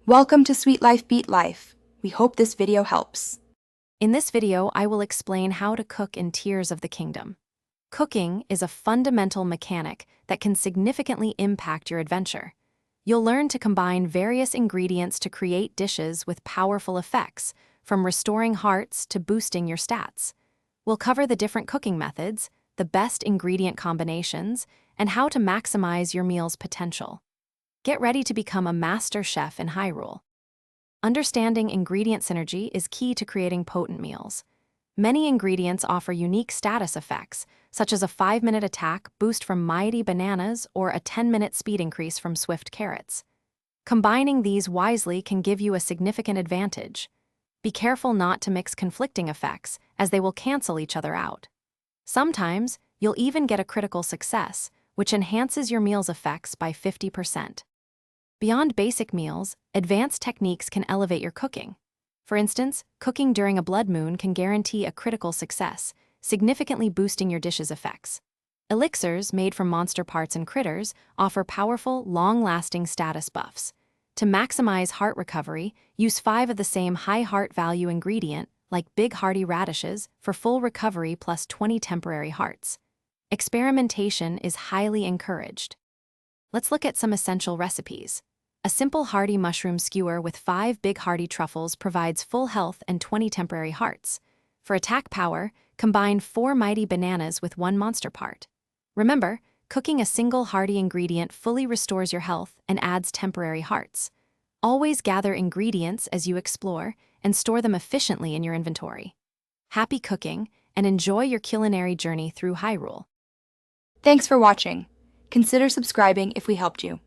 Welcome to Sweet Life Beat Life. We hope this video helps. In this video, I will explain how to cook in Tears of the Kingdom. Cooking is a fundamental mechanic that can significantly impact your adventure. You'll learn to combine various ingredients to create dishes with powerful effects, from restoring hearts to boosting your stats. We'll cover the different cooking methods, the best ingredient combinations, and how to maximize your meal's potential. Get ready to become a master chef in Hyrule. Understanding ingredient synergy is key to creating potent meals. Many ingredients offer unique status effects, such as a 5-minute attack boost from mighty bananas or a 10-minute speed increase from swift carrots. Combining these wisely can give you a significant advantage. Be careful not to mix conflicting effects, as they will cancel each other out. Sometimes, you'll even get a critical success, which enhances your meal's effects by 50%. Beyond basic meals, advanced techniques can elevate your cooking. For instance, cooking during a blood moon can guarantee a critical success, significantly boosting your dish's effects. Elixirs, made from monster parts and critters, offer powerful, long-lasting status buffs. To maximize heart recovery, use 5 of the same high heart value ingredient, like big hearty radishes, for full recovery plus 20 temporary hearts. Experimentation is highly encouraged. Let's look at some essential recipes. A simple hearty mushroom skewer with 5 big hearty truffles provides full health and 20 temporary hearts. For attack power, combine 4 mighty bananas with 1 monster part. Remember, cooking a single hearty ingredient fully restores your health and adds temporary hearts. Always gather ingredients as you explore and store them efficiently in your inventory. Happy cooking, and enjoy your culinary journey through Hyrule. Thanks for watching. Consider subscribing if we helped you.